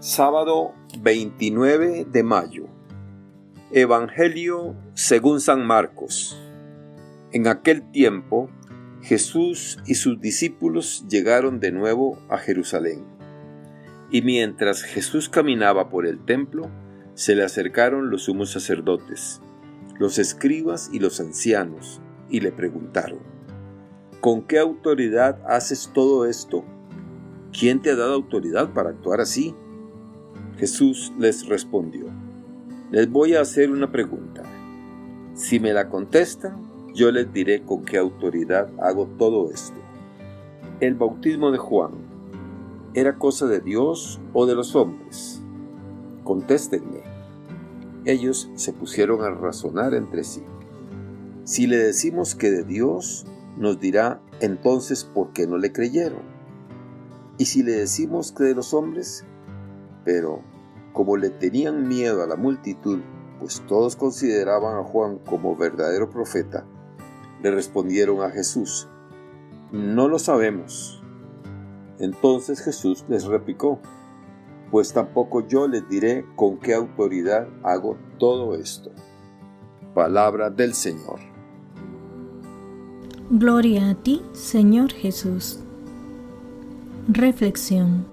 Sábado 29 de mayo. Evangelio según San Marcos. En aquel tiempo, Jesús y sus discípulos llegaron de nuevo a Jerusalén. Y mientras Jesús caminaba por el templo, se le acercaron los sumos sacerdotes, los escribas y los ancianos, y le preguntaron: ¿con qué autoridad haces todo esto? ¿Quién te ha dado autoridad para actuar así? Jesús les respondió: les voy a hacer una pregunta. Si me la contestan, yo les diré con qué autoridad hago todo esto. ¿El bautismo de Juan era cosa de Dios o de los hombres? Contéstenme. Ellos se pusieron a razonar entre sí. Si le decimos que de Dios, nos dirá entonces por qué no le creyeron. Y si le decimos que de los hombres, pero como le tenían miedo a la multitud, pues todos consideraban a Juan como verdadero profeta, le respondieron a Jesús: no lo sabemos. Entonces Jesús les replicó: pues tampoco yo les diré con qué autoridad hago todo esto. Palabra del Señor. Gloria a ti, Señor Jesús. Reflexión.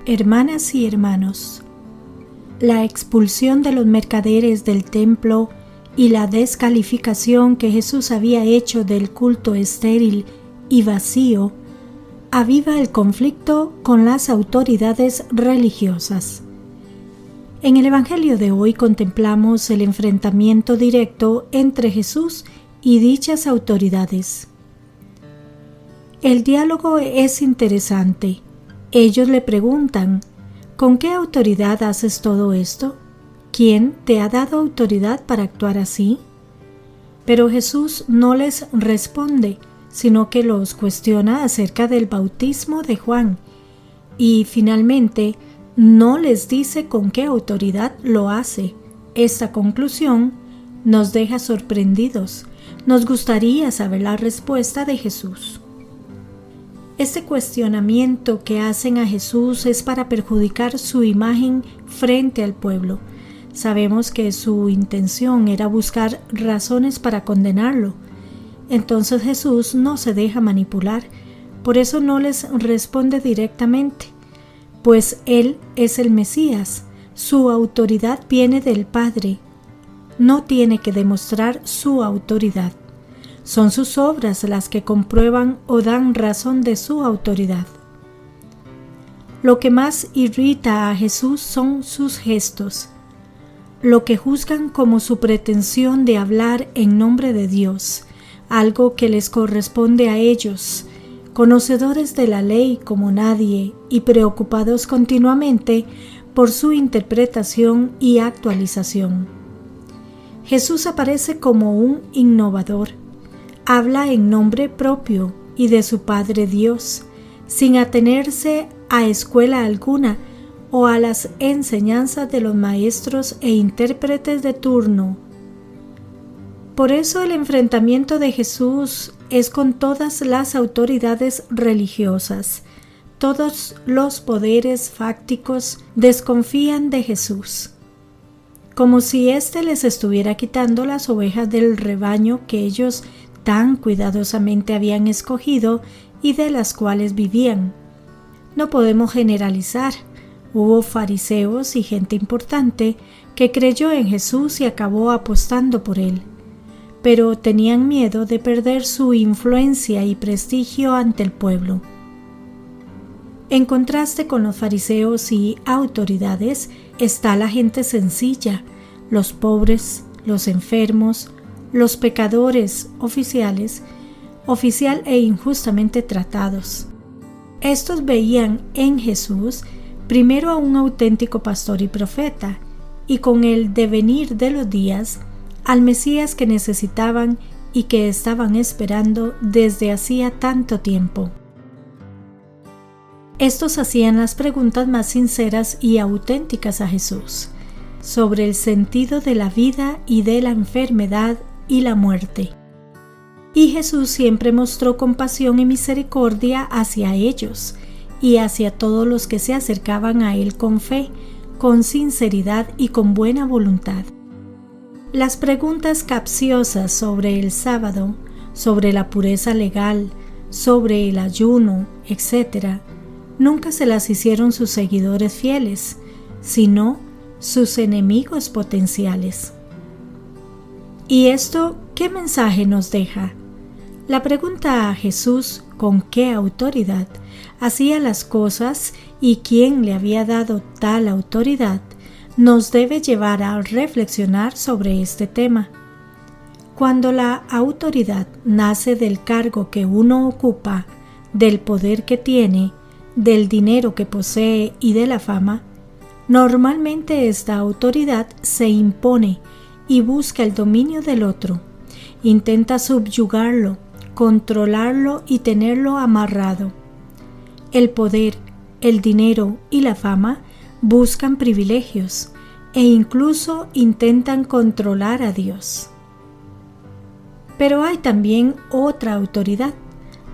Hermanas y hermanos, la expulsión de los mercaderes del templo y la descalificación que Jesús había hecho del culto estéril y vacío aviva el conflicto con las autoridades religiosas. En el Evangelio de hoy contemplamos el enfrentamiento directo entre Jesús y dichas autoridades. El diálogo es interesante. Ellos le preguntan: ¿con qué autoridad haces todo esto? ¿Quién te ha dado autoridad para actuar así? Pero Jesús no les responde, sino que los cuestiona acerca del bautismo de Juan y finalmente no les dice con qué autoridad lo hace. Esta conclusión nos deja sorprendidos. Nos gustaría saber la respuesta de Jesús. Este cuestionamiento que hacen a Jesús es para perjudicar su imagen frente al pueblo. Sabemos que su intención era buscar razones para condenarlo. Entonces Jesús no se deja manipular, por eso no les responde directamente, pues Él es el Mesías, su autoridad viene del Padre. No tiene que demostrar su autoridad. Son sus obras las que comprueban o dan razón de su autoridad. Lo que más irrita a Jesús son sus gestos, lo que juzgan como su pretensión de hablar en nombre de Dios, algo que les corresponde a ellos, conocedores de la ley como nadie y preocupados continuamente por su interpretación y actualización. Jesús aparece como un innovador. Habla en nombre propio y de su Padre Dios, sin atenerse a escuela alguna o a las enseñanzas de los maestros e intérpretes de turno. Por eso el enfrentamiento de Jesús es con todas las autoridades religiosas. Todos los poderes fácticos desconfían de Jesús, como si éste les estuviera quitando las ovejas del rebaño que ellos tan cuidadosamente habían escogido y de las cuales vivían. No podemos generalizar. Hubo fariseos y gente importante que creyó en Jesús y acabó apostando por él, pero tenían miedo de perder su influencia y prestigio ante el pueblo. En contraste con los fariseos y autoridades está la gente sencilla, los pobres, los enfermos, los pecadores oficial e injustamente tratados. Estos veían en Jesús primero a un auténtico pastor y profeta, y con el devenir de los días, al Mesías que necesitaban y que estaban esperando desde hacía tanto tiempo. Estos hacían las preguntas más sinceras y auténticas a Jesús, sobre el sentido de la vida y de la enfermedad y la muerte. Y Jesús siempre mostró compasión y misericordia hacia ellos, y hacia todos los que se acercaban a Él con fe, con sinceridad y con buena voluntad. Las preguntas capciosas sobre el sábado, sobre la pureza legal, sobre el ayuno, etc., nunca se las hicieron sus seguidores fieles, sino sus enemigos potenciales. ¿Y esto qué mensaje nos deja? La pregunta a Jesús con qué autoridad hacía las cosas y quién le había dado tal autoridad nos debe llevar a reflexionar sobre este tema. Cuando la autoridad nace del cargo que uno ocupa, del poder que tiene, del dinero que posee y de la fama, normalmente esta autoridad se impone y busca el dominio del otro, intenta subyugarlo, controlarlo y tenerlo amarrado. El poder, el dinero y la fama buscan privilegios e incluso intentan controlar a Dios. Pero hay también otra autoridad,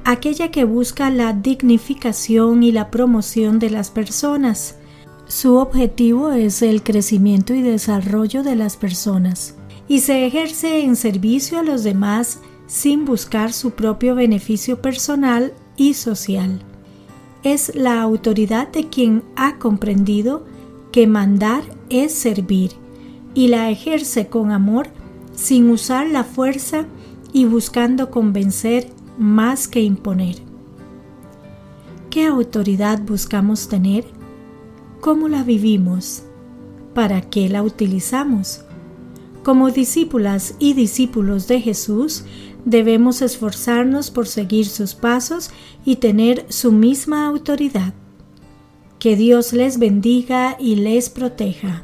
aquella que busca la dignificación y la promoción de las personas. Su objetivo es el crecimiento y desarrollo de las personas y se ejerce en servicio a los demás sin buscar su propio beneficio personal y social. Es la autoridad de quien ha comprendido que mandar es servir y la ejerce con amor sin usar la fuerza y buscando convencer más que imponer. ¿Qué autoridad buscamos tener? ¿Cómo la vivimos? ¿Para qué la utilizamos? Como discípulas y discípulos de Jesús, debemos esforzarnos por seguir sus pasos y tener su misma autoridad. Que Dios les bendiga y les proteja.